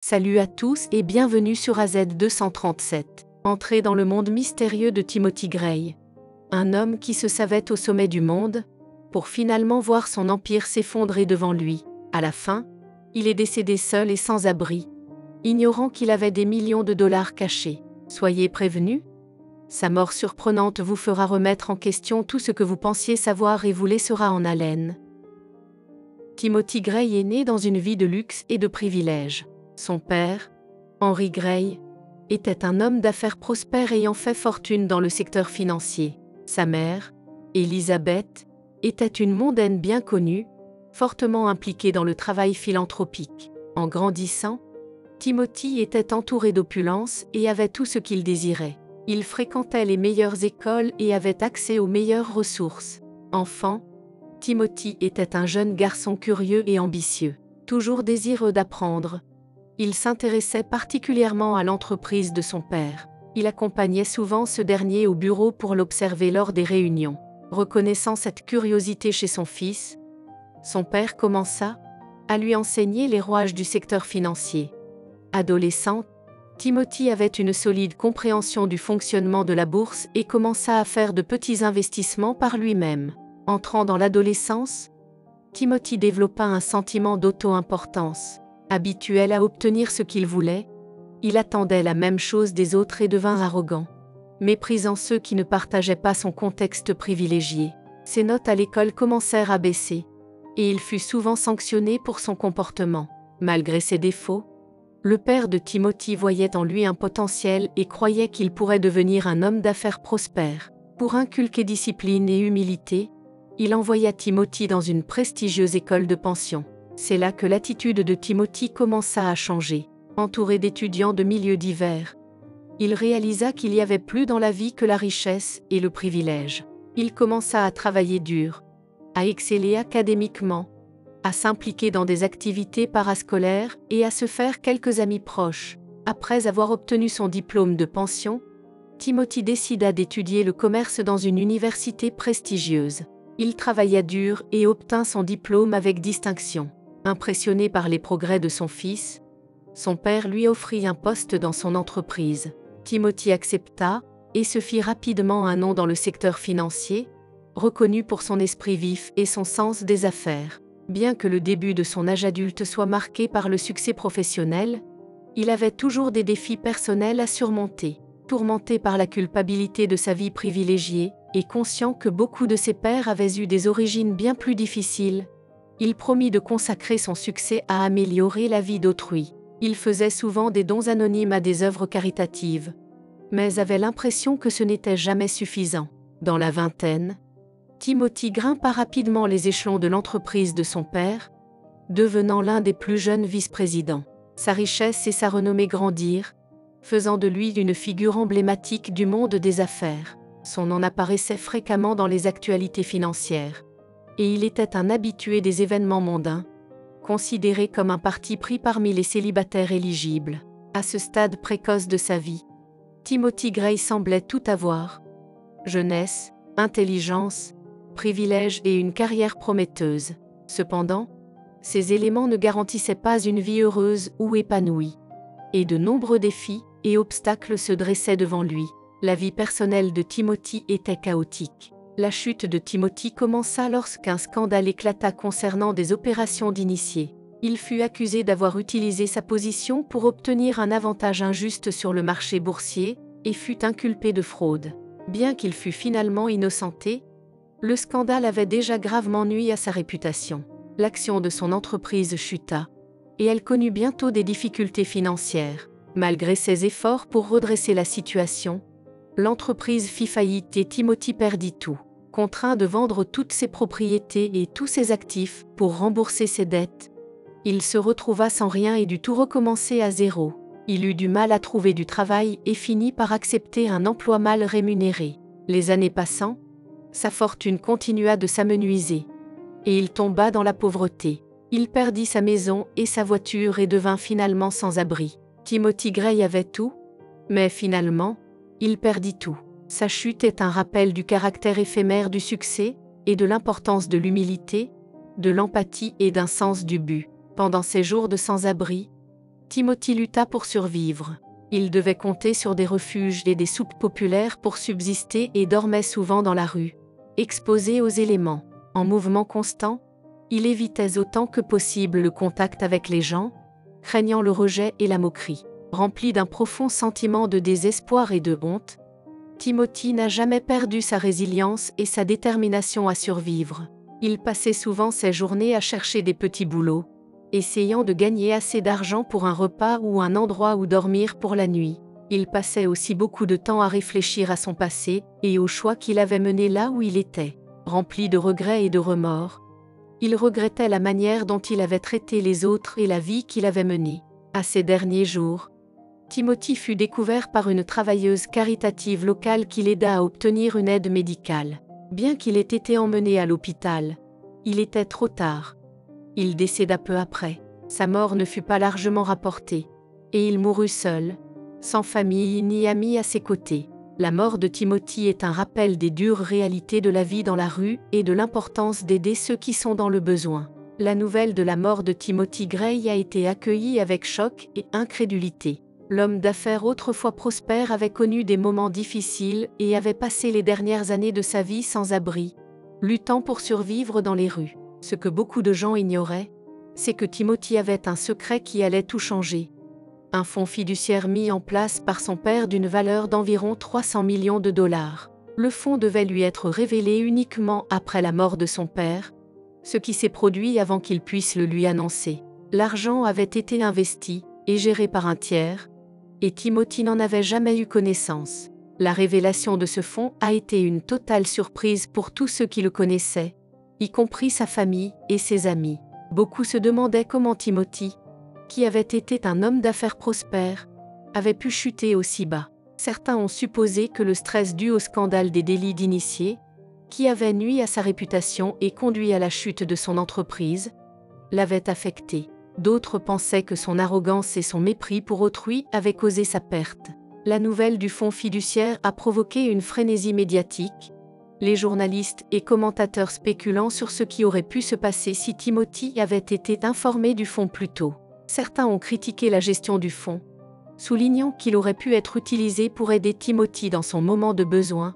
Salut à tous et bienvenue sur AZ237. Entrez dans le monde mystérieux de Timothy Gray. Un homme qui se savait au sommet du monde, pour finalement voir son empire s'effondrer devant lui. À la fin, il est décédé seul et sans abri, ignorant qu'il avait des millions de dollars cachés. Soyez prévenus. Sa mort surprenante vous fera remettre en question tout ce que vous pensiez savoir et vous laissera en haleine. Timothy Gray est né dans une vie de luxe et de privilèges. Son père, Henry Gray, était un homme d'affaires prospère ayant fait fortune dans le secteur financier. Sa mère, Elizabeth, était une mondaine bien connue, fortement impliquée dans le travail philanthropique. En grandissant, Timothy était entouré d'opulence et avait tout ce qu'il désirait. Il fréquentait les meilleures écoles et avait accès aux meilleures ressources. Enfant, Timothy était un jeune garçon curieux et ambitieux, toujours désireux d'apprendre. Il s'intéressait particulièrement à l'entreprise de son père. Il accompagnait souvent ce dernier au bureau pour l'observer lors des réunions. Reconnaissant cette curiosité chez son fils, son père commença à lui enseigner les rouages du secteur financier. Adolescent, Timothy avait une solide compréhension du fonctionnement de la bourse et commença à faire de petits investissements par lui-même. Entrant dans l'adolescence, Timothy développa un sentiment d'auto-importance. Habituel à obtenir ce qu'il voulait, il attendait la même chose des autres et devint arrogant, méprisant ceux qui ne partageaient pas son contexte privilégié. Ses notes à l'école commencèrent à baisser, et il fut souvent sanctionné pour son comportement. Malgré ses défauts, le père de Timothy voyait en lui un potentiel et croyait qu'il pourrait devenir un homme d'affaires prospère. Pour inculquer discipline et humilité, il envoya Timothy dans une prestigieuse école de pension. C'est là que l'attitude de Timothy commença à changer. Entouré d'étudiants de milieux divers, il réalisa qu'il y avait plus dans la vie que la richesse et le privilège. Il commença à travailler dur, à exceller académiquement, à s'impliquer dans des activités parascolaires et à se faire quelques amis proches. Après avoir obtenu son diplôme de pension, Timothy décida d'étudier le commerce dans une université prestigieuse. Il travailla dur et obtint son diplôme avec distinction. Impressionné par les progrès de son fils, son père lui offrit un poste dans son entreprise. Timothy accepta et se fit rapidement un nom dans le secteur financier, reconnu pour son esprit vif et son sens des affaires. Bien que le début de son âge adulte soit marqué par le succès professionnel, il avait toujours des défis personnels à surmonter. Tourmenté par la culpabilité de sa vie privilégiée et conscient que beaucoup de ses pairs avaient eu des origines bien plus difficiles, il promit de consacrer son succès à améliorer la vie d'autrui. Il faisait souvent des dons anonymes à des œuvres caritatives, mais avait l'impression que ce n'était jamais suffisant. Dans la vingtaine, Timothy grimpa rapidement les échelons de l'entreprise de son père, devenant l'un des plus jeunes vice-présidents. Sa richesse et sa renommée grandirent, faisant de lui une figure emblématique du monde des affaires. Son nom apparaissait fréquemment dans les actualités financières, et il était un habitué des événements mondains, considéré comme un parti pris parmi les célibataires éligibles. À ce stade précoce de sa vie, Timothy Gray semblait tout avoir: jeunesse, intelligence, privilèges et une carrière prometteuse. Cependant, ces éléments ne garantissaient pas une vie heureuse ou épanouie, et de nombreux défis et obstacles se dressaient devant lui. La vie personnelle de Timothy était chaotique. La chute de Timothy commença lorsqu'un scandale éclata concernant des opérations d'initiés. Il fut accusé d'avoir utilisé sa position pour obtenir un avantage injuste sur le marché boursier et fut inculpé de fraude. Bien qu'il fût finalement innocenté, le scandale avait déjà gravement nui à sa réputation. L'action de son entreprise chuta, et elle connut bientôt des difficultés financières. Malgré ses efforts pour redresser la situation, l'entreprise fit faillite et Timothy perdit tout. Contraint de vendre toutes ses propriétés et tous ses actifs pour rembourser ses dettes, il se retrouva sans rien et dut tout recommencer à zéro. Il eut du mal à trouver du travail et finit par accepter un emploi mal rémunéré. Les années passant, sa fortune continua de s'amenuiser, et il tomba dans la pauvreté. Il perdit sa maison et sa voiture et devint finalement sans abri. Timothy Gray avait tout, mais finalement, il perdit tout. Sa chute est un rappel du caractère éphémère du succès et de l'importance de l'humilité, de l'empathie et d'un sens du but. Pendant ses jours de sans-abri, Timothy lutta pour survivre. Il devait compter sur des refuges et des soupes populaires pour subsister et dormait souvent dans la rue, exposé aux éléments. En mouvement constant, il évitait autant que possible le contact avec les gens, craignant le rejet et la moquerie. Rempli d'un profond sentiment de désespoir et de honte, Timothy n'a jamais perdu sa résilience et sa détermination à survivre. Il passait souvent ses journées à chercher des petits boulots, essayant de gagner assez d'argent pour un repas ou un endroit où dormir pour la nuit. Il passait aussi beaucoup de temps à réfléchir à son passé et aux choix qu'il avait menés là où il était. Rempli de regrets et de remords, il regrettait la manière dont il avait traité les autres et la vie qu'il avait menée. À ses derniers jours, Timothy fut découvert par une travailleuse caritative locale qui l'aida à obtenir une aide médicale. Bien qu'il ait été emmené à l'hôpital, il était trop tard. Il décéda peu après. Sa mort ne fut pas largement rapportée, et il mourut seul, sans famille ni amis à ses côtés. La mort de Timothy est un rappel des dures réalités de la vie dans la rue et de l'importance d'aider ceux qui sont dans le besoin. La nouvelle de la mort de Timothy Gray a été accueillie avec choc et incrédulité. L'homme d'affaires autrefois prospère avait connu des moments difficiles et avait passé les dernières années de sa vie sans abri, luttant pour survivre dans les rues. Ce que beaucoup de gens ignoraient, c'est que Timothy avait un secret qui allait tout changer. Un fonds fiduciaire mis en place par son père d'une valeur d'environ 300 millions de dollars. Le fonds devait lui être révélé uniquement après la mort de son père, ce qui s'est produit avant qu'il puisse le lui annoncer. L'argent avait été investi et géré par un tiers, et Timothy n'en avait jamais eu connaissance. La révélation de ce fonds a été une totale surprise pour tous ceux qui le connaissaient, y compris sa famille et ses amis. Beaucoup se demandaient comment Timothy, qui avait été un homme d'affaires prospère, avait pu chuter aussi bas. Certains ont supposé que le stress dû au scandale des délits d'initiés, qui avait nui à sa réputation et conduit à la chute de son entreprise, l'avait affecté. D'autres pensaient que son arrogance et son mépris pour autrui avaient causé sa perte. La nouvelle du fonds fiduciaire a provoqué une frénésie médiatique, les journalistes et commentateurs spéculant sur ce qui aurait pu se passer si Timothy avait été informé du fonds plus tôt. Certains ont critiqué la gestion du fonds, soulignant qu'il aurait pu être utilisé pour aider Timothy dans son moment de besoin,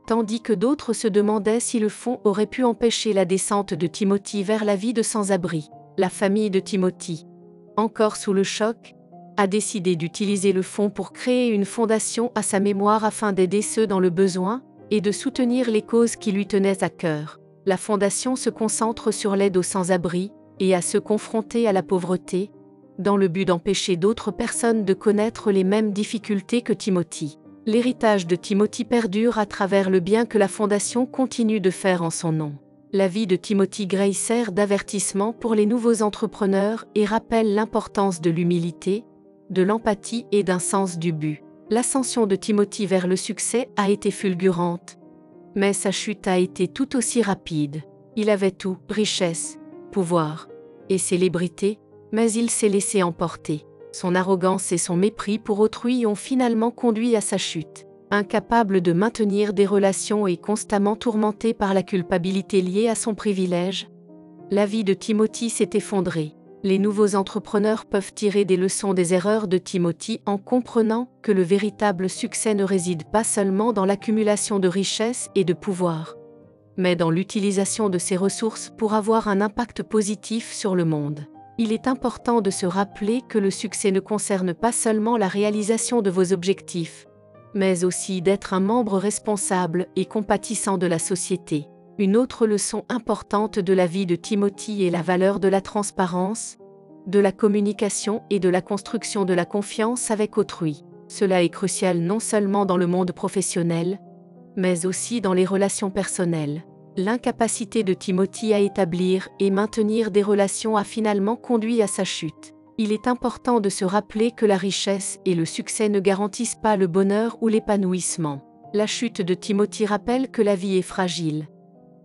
tandis que d'autres se demandaient si le fonds aurait pu empêcher la descente de Timothy vers la vie de sans-abri. La famille de Timothy, encore sous le choc, a décidé d'utiliser le fonds pour créer une fondation à sa mémoire afin d'aider ceux dans le besoin et de soutenir les causes qui lui tenaient à cœur. La fondation se concentre sur l'aide aux sans-abri et à ceux confrontés à la pauvreté, dans le but d'empêcher d'autres personnes de connaître les mêmes difficultés que Timothy. L'héritage de Timothy perdure à travers le bien que la fondation continue de faire en son nom. La vie de Timothy Gray sert d'avertissement pour les nouveaux entrepreneurs et rappelle l'importance de l'humilité, de l'empathie et d'un sens du but. L'ascension de Timothy vers le succès a été fulgurante, mais sa chute a été tout aussi rapide. Il avait tout, richesse, pouvoir et célébrité, mais il s'est laissé emporter. Son arrogance et son mépris pour autrui ont finalement conduit à sa chute. Incapable de maintenir des relations et constamment tourmenté par la culpabilité liée à son privilège, la vie de Timothy s'est effondrée. Les nouveaux entrepreneurs peuvent tirer des leçons des erreurs de Timothy en comprenant que le véritable succès ne réside pas seulement dans l'accumulation de richesses et de pouvoir, mais dans l'utilisation de ses ressources pour avoir un impact positif sur le monde. Il est important de se rappeler que le succès ne concerne pas seulement la réalisation de vos objectifs, mais aussi d'être un membre responsable et compatissant de la société. Une autre leçon importante de la vie de Timothy est la valeur de la transparence, de la communication et de la construction de la confiance avec autrui. Cela est crucial non seulement dans le monde professionnel, mais aussi dans les relations personnelles. L'incapacité de Timothy à établir et maintenir des relations a finalement conduit à sa chute. Il est important de se rappeler que la richesse et le succès ne garantissent pas le bonheur ou l'épanouissement. La chute de Timothy rappelle que la vie est fragile,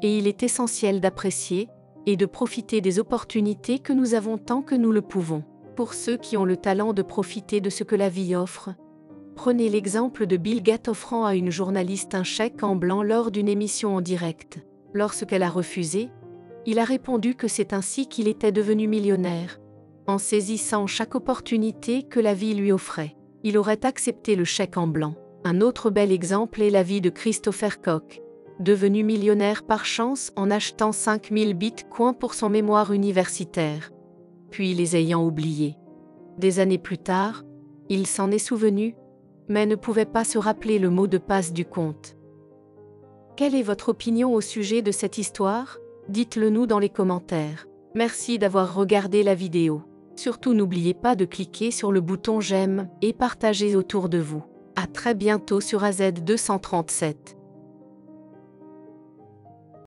et il est essentiel d'apprécier et de profiter des opportunités que nous avons tant que nous le pouvons. Pour ceux qui ont le talent de profiter de ce que la vie offre, prenez l'exemple de Bill Gates offrant à une journaliste un chèque en blanc lors d'une émission en direct. Lorsqu'elle a refusé, il a répondu que c'est ainsi qu'il était devenu millionnaire, en saisissant chaque opportunité que la vie lui offrait. Il aurait accepté le chèque en blanc. Un autre bel exemple est la vie de Christopher Koch, devenu millionnaire par chance en achetant 5000 bitcoins pour son mémoire universitaire, puis les ayant oubliés. Des années plus tard, il s'en est souvenu, mais ne pouvait pas se rappeler le mot de passe du compte. Quelle est votre opinion au sujet de cette histoire? Dites-le nous dans les commentaires. Merci d'avoir regardé la vidéo. Surtout n'oubliez pas de cliquer sur le bouton j'aime et partager autour de vous. À très bientôt sur AZ237.